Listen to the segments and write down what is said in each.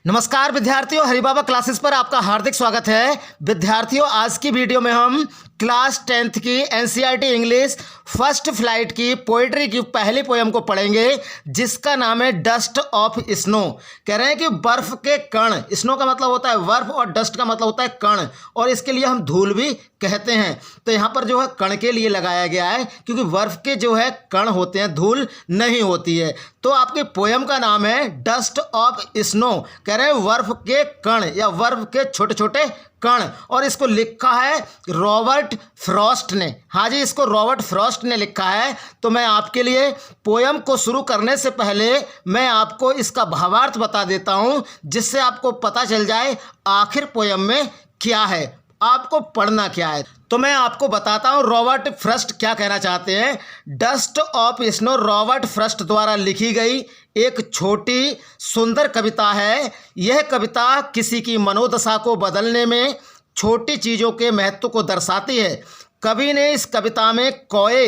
नमस्कार विद्यार्थियों, हरिबाबा क्लासेस पर आपका हार्दिक स्वागत है। विद्यार्थियों, आज की वीडियो में हम क्लास 10th की एनसीईआरटी इंग्लिश फर्स्ट फ्लाइट की पोइट्री की पहली पोयम को पढ़ेंगे, जिसका नाम है डस्ट ऑफ स्नो। कह रहे हैं कि बर्फ के कण, स्नो का मतलब होता है बर्फ और डस्ट का मतलब होता है कण, और इसके लिए हम धूल भी कहते हैं। तो यहाँ पर जो है कण के लिए लगाया गया है, क्योंकि बर्फ के जो है कण होते हैं, धूल नहीं होती है। तो आपकी पोयम का नाम है डस्ट ऑफ स्नो। कह रहे हैं बर्फ के कण या बर्फ के छोटे छोटे कण, और इसको लिखा है रॉबर्ट फ्रॉस्ट ने। हाँ जी, इसको रॉबर्ट फ्रॉस्ट ने लिखा है। तो मैं आपके लिए पोयम को शुरू करने से पहले मैं आपको इसका भावार्थ बता देता हूँ, जिससे आपको पता चल जाए आखिर पोयम में क्या है, आपको पढ़ना क्या है। तो मैं आपको बताता हूँ रॉबर्ट फ्रॉस्ट क्या कहना चाहते हैं। Dust of snow Robert Frost द्वारा लिखी गई एक छोटी सुंदर कविता है। यह कविता किसी की मनोदशा को बदलने में छोटी चीज़ों के महत्व को दर्शाती है। कवि ने इस कविता में कौए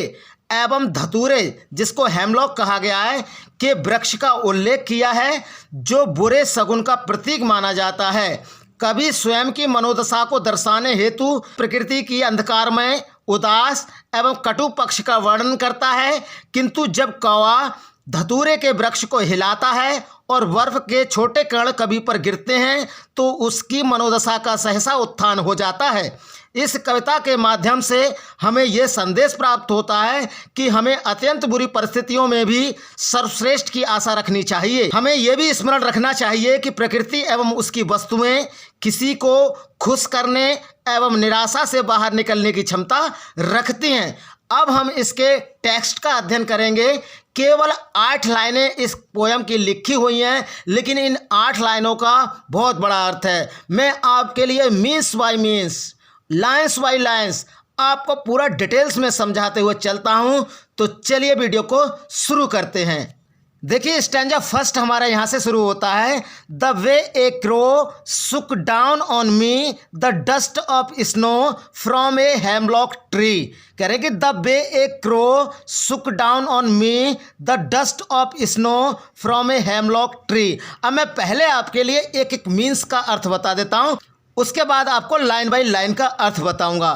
एवं धतूरे, जिसको हेमलॉक कहा गया है, के वृक्ष का उल्लेख किया है, जो बुरे शगुन का प्रतीक माना जाता है। कवि स्वयं की मनोदशा को दर्शाने हेतु प्रकृति की अंधकारमय, उदास एवं कटु पक्ष का वर्णन करता है, किंतु जब कौवा धतूरे के वृक्ष को हिलाता है और बर्फ के छोटे कण कवि पर गिरते हैं, तो उसकी मनोदशा का सहसा उत्थान हो जाता है। इस कविता के माध्यम से हमें यह संदेश प्राप्त होता है कि हमें अत्यंत बुरी परिस्थितियों में भी सर्वश्रेष्ठ की आशा रखनी चाहिए। हमें यह भी स्मरण रखना चाहिए कि प्रकृति एवं उसकी वस्तुएं किसी को खुश करने एवं निराशा से बाहर निकलने की क्षमता रखती हैं। अब हम इसके टेक्स्ट का अध्ययन करेंगे। केवल 8 लाइनें इस पोयम की लिखी हुई हैं, लेकिन इन 8 लाइनों का बहुत बड़ा अर्थ है। मैं आपके लिए means by means, lines by lines आपको पूरा डिटेल्स में समझाते हुए चलता हूं। तो चलिए वीडियो को शुरू करते हैं। देखिए, स्टैंजा फर्स्ट हमारा यहाँ से शुरू होता है। द वे ए क्रो सुक down on me the dust of snow from a hemlock tree. कह रहे कि द वे ए क्रो सुक down on me the dust of snow from a hemlock tree. अब मैं पहले आपके लिए एक एक मीन्स का अर्थ बता देता हूँ, उसके बाद आपको लाइन बाय लाइन का अर्थ बताऊंगा।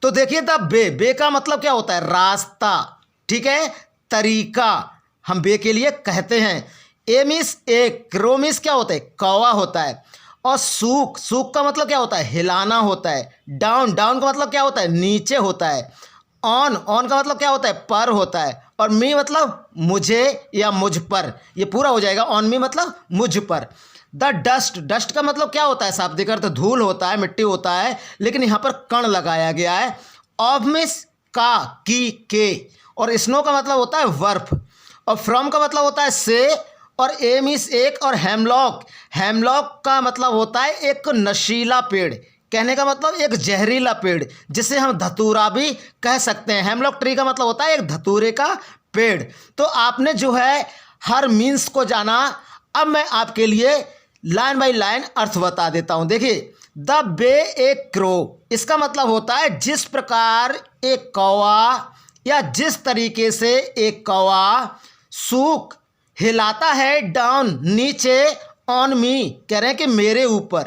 तो देखिए, द बे का मतलब क्या होता है? रास्ता, ठीक है, तरीका हम बे के लिए कहते हैं। ए मीन्स एक, क्रो मीन्स क्या होता है? कौवा होता है। और सूक का मतलब क्या होता है? हिलाना होता है। डाउन का मतलब क्या होता है? नीचे होता है। ऑन का मतलब क्या होता है? पर होता है। और मी मतलब मुझे या मुझ पर, ये पूरा हो जाएगा। ऑन मी मतलब मुझ पर। द डस्ट का मतलब क्या होता है? शाब्दिक अर्थ धूल होता है, मिट्टी होता है, लेकिन यहाँ पर कण लगाया गया है। ऑफ मीन्स का, की, के, और स्नो का मतलब होता है बर्फ, और फ्रॉम का मतलब होता है से, और ए मीन्स एक, और हेमलॉक का मतलब होता है एक नशीला पेड़। कहने का मतलब एक जहरीला पेड़, जिसे हम धतूरा भी कह सकते हैं। हेमलॉक ट्री का मतलब होता है एक धतूरे का पेड़। तो आपने जो है हर मीन्स को जाना। अब मैं आपके लिए लाइन बाय लाइन अर्थ बता देता हूं। देखिए, द बे ए क्रो, इसका मतलब होता है जिस प्रकार एक कौवा या जिस तरीके से एक कौवा सूक हिलाता है, डाउन नीचे, ऑन मी कह रहे हैं कि मेरे ऊपर,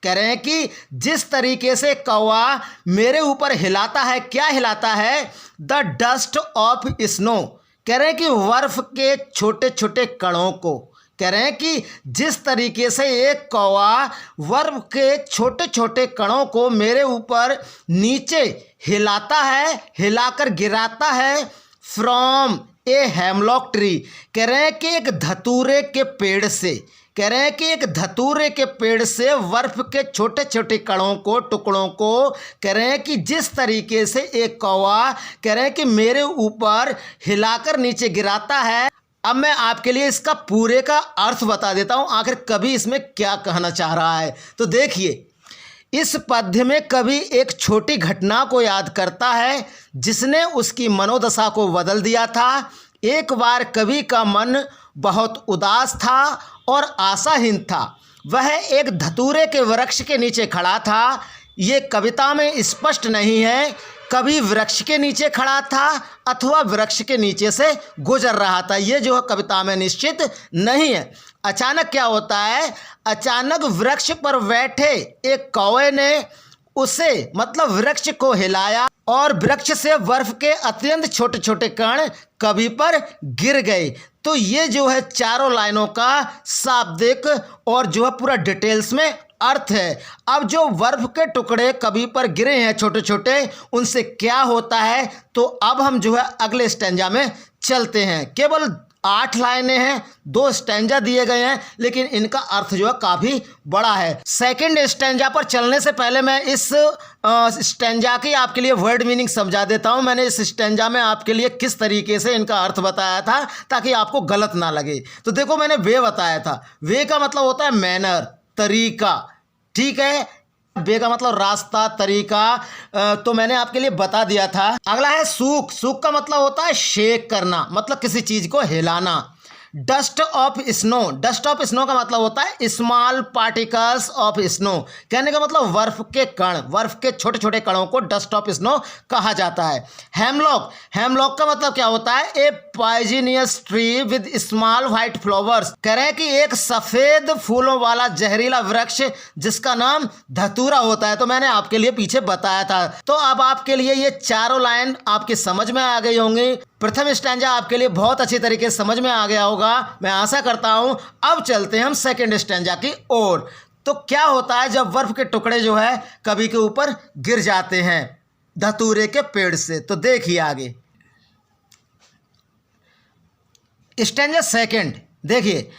कह रहे हैं कि जिस तरीके से कौवा मेरे ऊपर हिलाता है। क्या हिलाता है? द डस्ट ऑफ स्नो, कह रहे हैं कि बर्फ के छोटे छोटे कणों को। कह रहे हैं कि जिस तरीके से एक कौवा बर्फ के छोटे छोटे कणों को मेरे ऊपर नीचे हिलाता है, हिलाकर गिराता है। फ्रॉम ए हेमलॉक ट्री, कह रहे हैं कि एक धतूरे के पेड़ से, कह रहे हैं कि एक धतूरे के पेड़ से बर्फ के छोटे छोटे कणों को, टुकड़ों को, कह रहे हैं कि जिस तरीके से एक कौवा, कह रहे हैं कि मेरे ऊपर हिलाकर नीचे गिराता है। अब मैं आपके लिए इसका पूरे का अर्थ बता देता हूं, आखिर कवि इसमें क्या कहना चाह रहा है। तो देखिए, इस पद्य में कवि एक छोटी घटना को याद करता है, जिसने उसकी मनोदशा को बदल दिया था। एक बार कवि का मन बहुत उदास था और आशाहीन था। वह एक धतूरे के वृक्ष के नीचे खड़ा था। ये कविता में स्पष्ट नहीं है कभी वृक्ष के नीचे खड़ा था अथवा वृक्ष के नीचे से गुजर रहा था, ये जो है कविता में निश्चित नहीं है। अचानक क्या होता है, अचानक वृक्ष पर बैठे एक कौवे ने उसे मतलब वृक्ष को हिलाया और वृक्ष से बर्फ के अत्यंत छोटे छोटे कण कभी पर गिर गए। तो ये जो है चारों लाइनों का शाब्दिक और जो है पूरा डिटेल्स में अर्थ है। अब जो बर्फ के टुकड़े कभी पर गिरे हैं छोटे छोटे, उनसे क्या होता है, तो अब हम जो है अगले स्टैंजा में चलते हैं। केवल 8 लाइनें हैं, 2 स्टैंजा दिए गए हैं, लेकिन इनका अर्थ जो है काफ़ी बड़ा है। सेकंड स्टैंजा पर चलने से पहले मैं इस स्टैंजा की आपके लिए वर्ड मीनिंग समझा देता हूं। मैंने इस स्टैंजा में आपके लिए किस तरीके से इनका अर्थ बताया था ताकि आपको गलत ना लगे। तो देखो, मैंने वे बताया था, वे का मतलब होता है मैनर, तरीका, ठीक है। बे का मतलब रास्ता, तरीका, तो मैंने आपके लिए बता दिया था। अगला है सूख। सूख का मतलब होता है शेक करना, मतलब किसी चीज को हिलाना। Dust of snow. Dust of snow का मतलब होता है स्मॉल पार्टिकल्स ऑफ स्नो, कहने का मतलब बर्फ के कण, बर्फ के छोटे छोटे कणों को डस्ट ऑफ स्नो कहा जाता है। हेमलॉक। हेमलॉक का मतलब क्या होता है, a poisonous tree with small white flowers, कह रहे हैं कि एक सफेद फूलों वाला जहरीला वृक्ष जिसका नाम धतूरा होता है। तो मैंने आपके लिए पीछे बताया था। तो अब आपके लिए ये चारों लाइन आपके समझ में आ गई होंगी। प्रथम स्टैंजा आपके लिए बहुत अच्छी तरीके से समझ में आ गया होगा, मैं आशा करता हूं। अब चलते हैं हम सेकंड स्टैंजा की ओर। तो क्या होता है जब बर्फ के टुकड़े जो है कभी के ऊपर गिर जाते हैं धतूरे के पेड़ से, तो देखिए आगे स्टैंजा सेकंड। देखिए,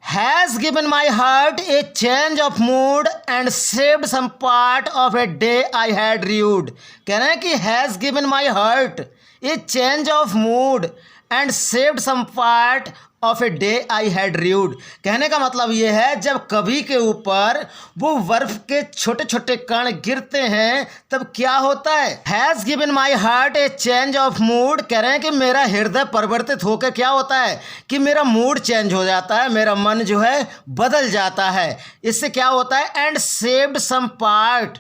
has given my heart a change of mood and saved some part of a day I had rued, कह रहे हैं कि has given my heart a change of mood and saved some part of a day I had rued, कहने का मतलब ये है जब कभी के ऊपर वो बर्फ के छोटे छोटे कण गिरते हैं तब क्या होता है। Has given my heart a change of mood, कह रहे हैं कि मेरा हृदय परिवर्तित होकर क्या होता है कि मेरा मूड चेंज हो जाता है, मेरा मन जो है बदल जाता है। इससे क्या होता है, एंड सेव्ड सम पार्ट,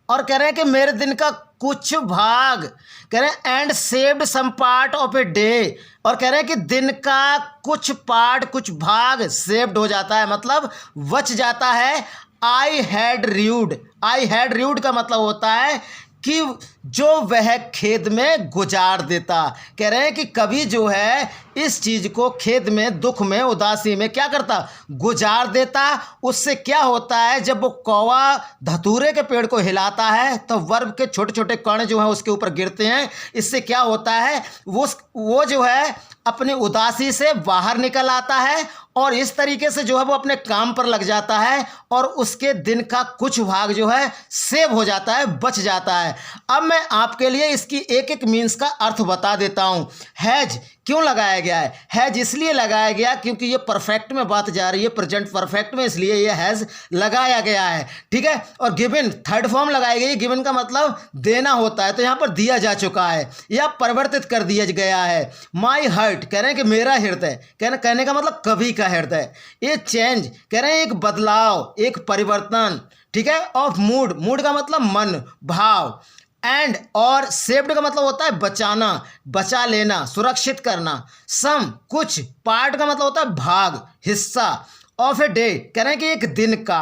और कह रहे हैं कि मेरे दिन का कुछ भाग, कह रहे हैं and saved some part of a day, और कह रहे हैं कि दिन का कुछ पार्ट, कुछ भाग सेव्ड हो जाता है, मतलब बच जाता है। आई had read. I had read का मतलब होता है कि जो वह खेद में गुजार देता, कह रहे हैं कि कभी जो है इस चीज़ को खेद में, दुख में, उदासी में क्या करता, गुजार देता। उससे क्या होता है, जब वो कौवा धतूरे के पेड़ को हिलाता है तो बर्फ के छोटे छोटे कण जो हैं उसके ऊपर गिरते हैं। इससे क्या होता है, वो जो है अपनी उदासी से बाहर निकल आता है और इस तरीके से जो है वो अपने काम पर लग जाता है और उसके दिन का कुछ भाग जो है सेव हो जाता है, बच जाता है। अब मैं आपके लिए इसकी एक एक मीन्स का अर्थ बता देता हूँ। हैज क्यों लगाया गया है, हैज इसलिए लगाया गया क्योंकि ये परफेक्ट में बात जा रही है, प्रेजेंट परफेक्ट में, इसलिए ये हैज लगाया गया है, ठीक है। और गिवन थर्ड फॉर्म लगाई गई। गिवन का मतलब देना होता है, तो यहाँ पर दिया जा चुका है या परिवर्तित कर दिया गया है। माई हार्ट, कह रहे हैं कि मेरा हृदय, कहने का मतलब कभी का हृदय। ये चेंज, कह रहे हैं एक बदलाव, एक परिवर्तन, ठीक है। ऑफ मूड, मूड का मतलब मन, भाव। एंड और सेव्ड का मतलब होता है बचाना, बचा लेना, सुरक्षित करना। सम कुछ, पार्ट का मतलब होता है भाग, हिस्सा। ऑफ ए डे, कह रहे हैं कि एक दिन का।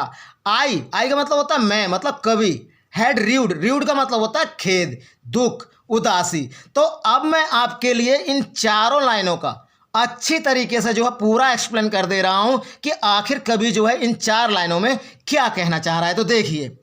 आई का मतलब होता है मैं, मतलब कभी। हैड रीड, रीड का मतलब होता है खेद, दुख, उदासी। तो अब मैं आपके लिए इन चारों लाइनों का अच्छी तरीके से जो है पूरा एक्सप्लेन कर दे रहा हूं कि आखिर कभी जो है इन 4 लाइनों में क्या कहना चाह रहा है। तो देखिए,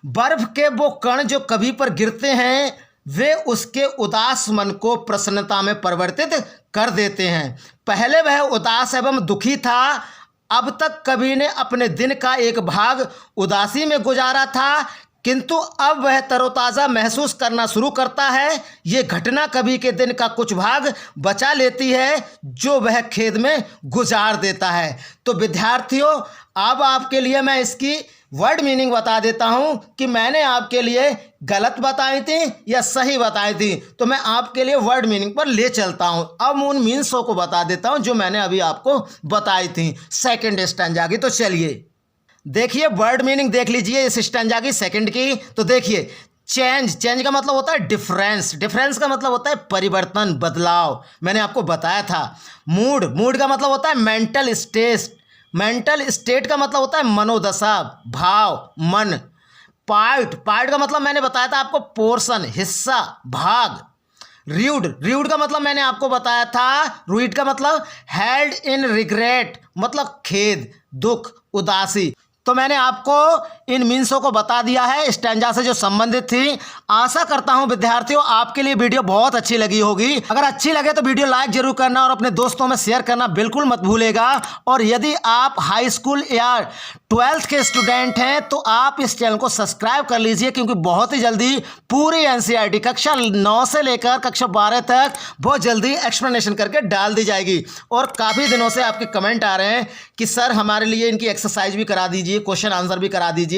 बर्फ के वो कण जो कभी पर गिरते हैं वे उसके उदास मन को प्रसन्नता में परिवर्तित कर देते हैं। पहले वह उदास एवं दुखी था, अब तक कभी ने अपने दिन का एक भाग उदासी में गुजारा था, किंतु अब वह तरोताज़ा महसूस करना शुरू करता है। ये घटना कभी के दिन का कुछ भाग बचा लेती है जो वह खेद में गुजार देता है। तो विद्यार्थियों, अब आपके लिए मैं इसकी वर्ड मीनिंग बता देता हूं कि मैंने आपके लिए गलत बताई थी या सही बताई थी। तो मैं आपके लिए वर्ड मीनिंग पर ले चलता हूं। अब उन मीन्सों को बता देता हूं जो मैंने अभी आपको बताई थी सेकंड स्टैंजा की। तो चलिए देखिए, वर्ड मीनिंग देख लीजिए इस स्टैंजा की सेकंड की। तो देखिए, चेंज, चेंज का मतलब होता है डिफरेंस, डिफरेंस का मतलब होता है परिवर्तन, बदलाव, मैंने आपको बताया था। मूड, मूड का मतलब होता है मेंटल स्टेट, मेंटल स्टेट का मतलब होता है मनोदशा, भाव, मन। पार्ट, पार्ट का मतलब मैंने बताया था आपको पोर्शन, हिस्सा, भाग। र्यूड, र्यूड का मतलब मैंने आपको बताया था, रूइड का मतलब हेल्ड इन रिग्रेट, मतलब खेद, दुख, उदासी। तो मैंने आपको इन मीन्सों को बता दिया है स्टैंजा से जो संबंधित थी। आशा करता हूं विद्यार्थियों आपके लिए वीडियो बहुत अच्छी लगी होगी। अगर अच्छी लगे तो वीडियो लाइक जरूर करना और अपने दोस्तों में शेयर करना बिल्कुल मत भूलेगा। और यदि आप हाई स्कूल या 12th के स्टूडेंट हैं तो आप इस चैनल को सब्सक्राइब कर लीजिए, क्योंकि बहुत ही जल्दी पूरी एनसीईआरटी कक्षा 9 से लेकर कक्षा 12 तक बहुत जल्दी एक्सप्लेनेशन करके डाल दी जाएगी। और काफ़ी दिनों से आपके कमेंट आ रहे हैं कि सर हमारे लिए इनकी एक्सरसाइज भी करा दीजिए, क्वेश्चन आंसर भी करा दीजिए।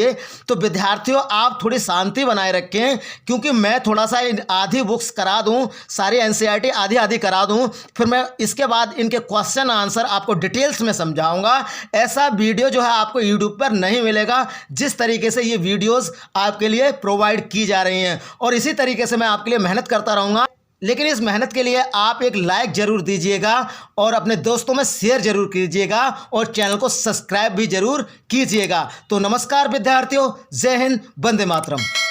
तो विद्यार्थियों आप थोड़ी शांति बनाए रखें, क्योंकि मैं थोड़ा सा आधी बुक्स करा दूं, सारी एनसीईआरटी आधी आधी करा दूं, फिर मैं इसके बाद इनके क्वेश्चन आंसर आपको डिटेल्स में समझाऊंगा। ऐसा वीडियो जो है आपको यूट्यूब पर नहीं मिलेगा जिस तरीके से ये वीडियोस आपके लिए प्रोवाइड की जा रही हैं। और इसी तरीके से मैं आपके लिए मेहनत करता रहूंगा, लेकिन इस मेहनत के लिए आप एक लाइक जरूर दीजिएगा और अपने दोस्तों में शेयर जरूर कीजिएगा और चैनल को सब्सक्राइब भी जरूर कीजिएगा। तो नमस्कार विद्यार्थियों, जय हिंद, वंदे मातरम।